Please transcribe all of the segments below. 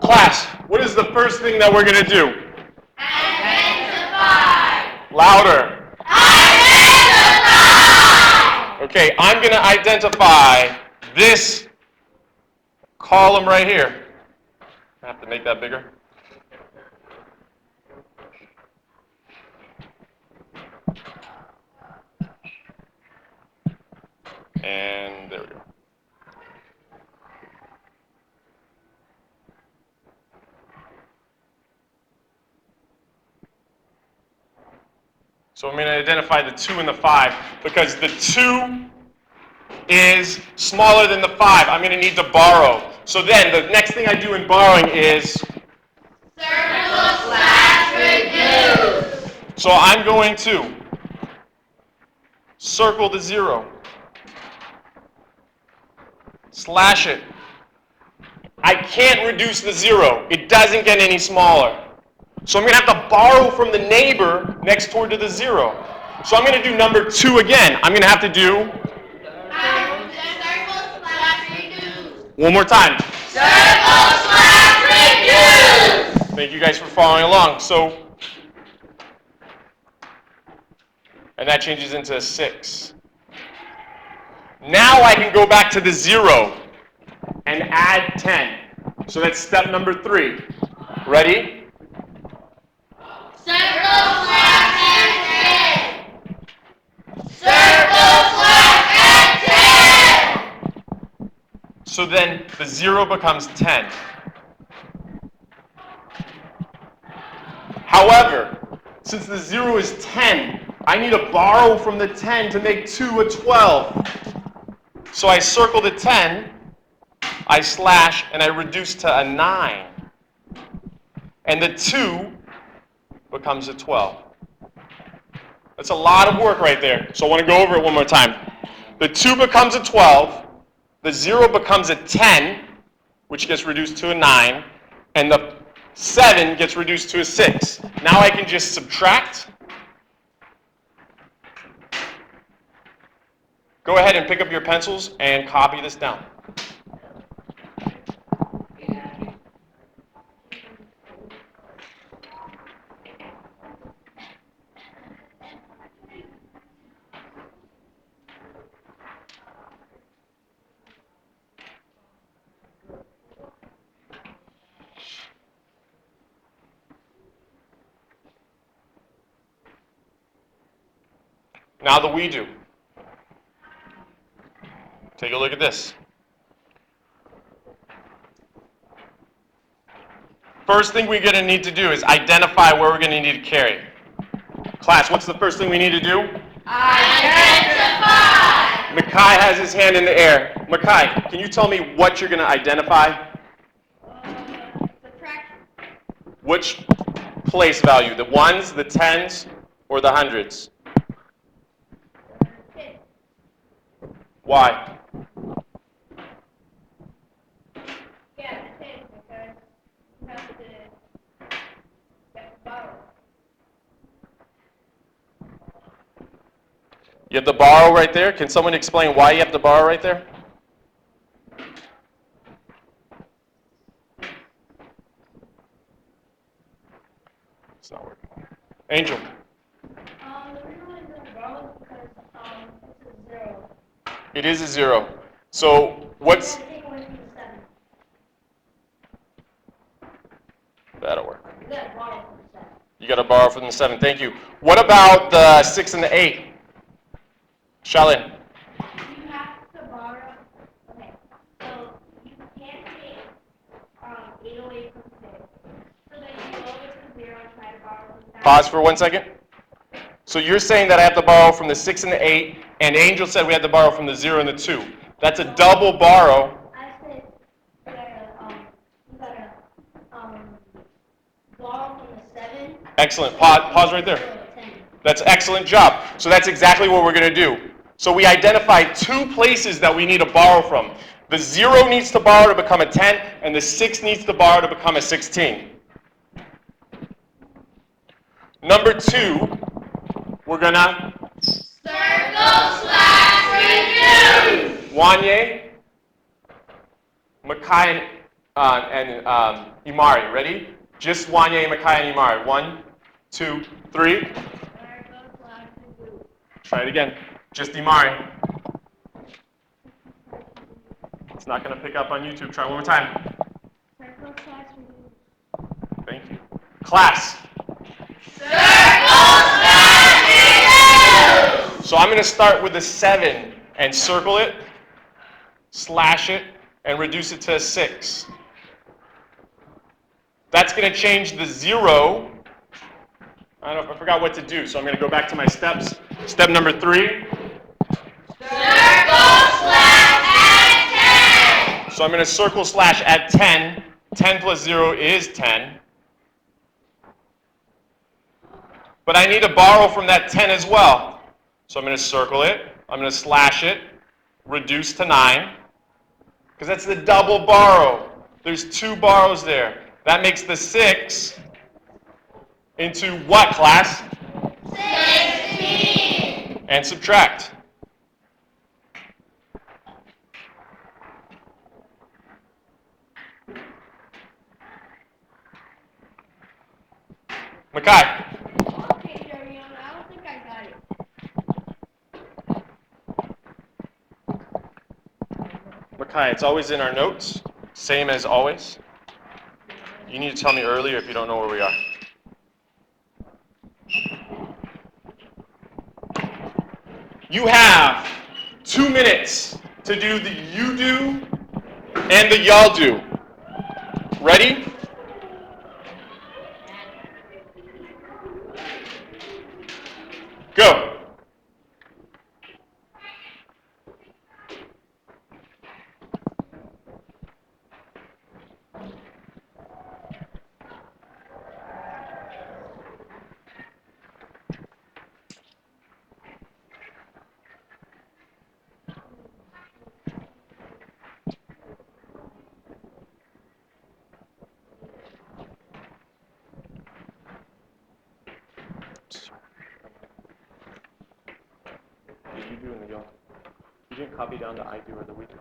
Class, what is the first thing that we're going to do? Identify. Louder. Identify. Okay, I'm going to identify this column right here. I have to make that bigger. And there we go. So I'm going to identify the 2 and the 5 because the 2 is smaller than the 5. I'm going to need to borrow. So then the next thing I do in borrowing is Circle/reduce. so I'm going to circle the 0. Slash it. I can't reduce the 0. It doesn't get any smaller. So I'm going to have to borrow from the neighbor next door to the 0. So I'm going to do number 2 again. I'm going to have to do Circle/reduce. one more time. Circle/reduce. Thank you guys for following along. And that changes into a 6. Now I can go back to the 0 and add 10. So that's step number 3. Ready? Circle/10. Circle/10. So then the 0 becomes 10. However, since the 0 is 10, I need to borrow from the 10 to make 2 a 12. So I circle the 10, I slash, and I reduce to a 9. And the 2 becomes a 12. That's a lot of work right there. So I want to go over it one more time. The 2 becomes a 12. The 0 becomes a 10, which gets reduced to a 9. And the 7 gets reduced to a 6. Now I can just subtract. Go ahead and pick up your pencils and copy this down. Now the we do. Take a look at this. First thing we're going to need to do is identify where we're going to need to carry. Class, what's the first thing we need to do? Identify. Makai has his hand in the air. Makai, can you tell me what you're going to identify? Subtraction. Which place value? The ones, the tens, or the hundreds? Why? Yeah, because you have to get the borrow. You have to borrow right there? Can someone explain why you have to borrow right there? It's not working. Angel. The reason why it's borrow is because it's a 0. It is a 0. So what's... Take away from the 7. That'll work. You gotta borrow from the 7. You got to borrow from the 7. Thank you. What about the 6 and the 8? Charlene. You have to borrow. Okay, so you can't take 8 away from 6. So then you go over to 0 and try to borrow from 7. Pause for 1 second. So you're saying that I have to borrow from the 6 and the 8, and Angel said we had to borrow from the 0 and the 2. That's a double borrow. I said you gotta borrow from the 7. Excellent. Pause right there. That's excellent job. So that's exactly what we're going to do. So we identified 2 places that we need to borrow from. The 0 needs to borrow to become a 10, and the 6 needs to borrow to become a 16. Number 2, we're going to Circle/reduce. Wanye, Makai, and and Imari. Ready? Just Wanye, Makai, and Imari. 1, 2, 3. Try it again. Just Imari. It's not going to pick up on YouTube. Try one more time. Thank you. Class. So I'm going to start with a 7 and circle it, slash it, and reduce it to a 6. That's going to change the 0. I forgot what to do, so I'm going to go back to my steps. Step number 3. So I'm going to circle slash at 10. 10 plus 0 is 10. But I need to borrow from that 10 as well. So I'm going to circle it. I'm going to slash it, reduce to 9. Because that's the double borrow. There's 2 borrows there. That makes the 6 into what, class? 16. And subtract. Makai. Okay, Jeremy, I don't think I got it. Makai, it's always in our notes, same as always. You need to tell me earlier if you don't know where we are. You have 2 minutes to do the you do and the y'all do. Ready? Go. You do and the y'all. You didn't copy down the I do or the we do.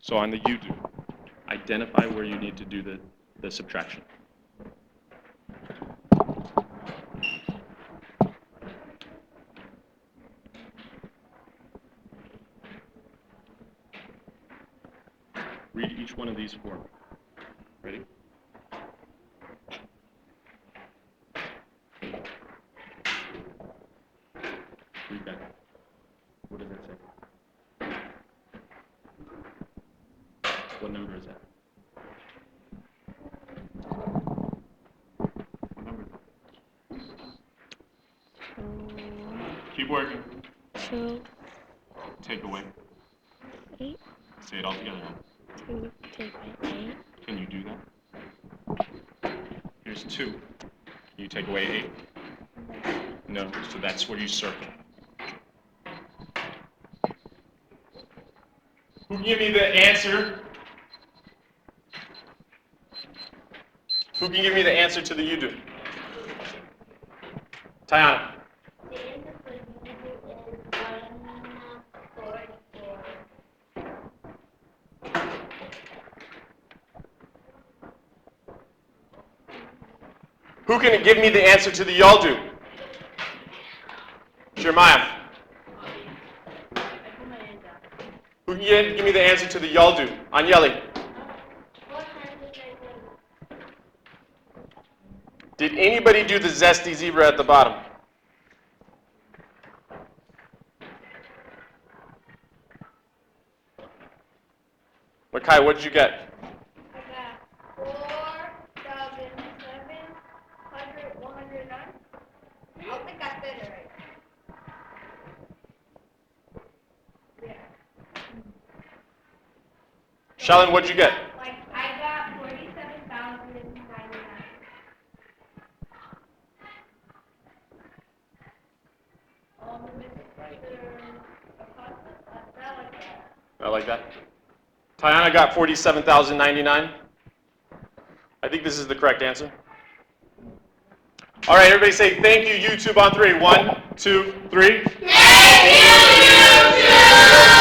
So on the you do, identify where you need to do the subtraction. Read each one of these for me. Ready? Read that. What does that say? What number is that? What number is that? Keep working. 2, Take away. 8, Say it all together now. 2, take away 8. Can you do that? Here's 2. Can you take away 8? No, so that's where you circle. Who can give me the answer? Who can give me the answer to the you do? Tayana. The answer for you is 144. Who can give me the answer to the y'all do? Jeremiah. Who can give me the answer to the y'all do? Anyeli. Did anybody do the zesty zebra at the bottom? Makai, what did you get? I got 4,700, 109. I don't think I said it right. Yeah. Shalin, what did you get? Like, I got 47,099. I like that. Tiana got 47,099. I think this is the correct answer. All right, everybody say thank you, YouTube on 3. 1, 2, 3. Thank you, YouTube!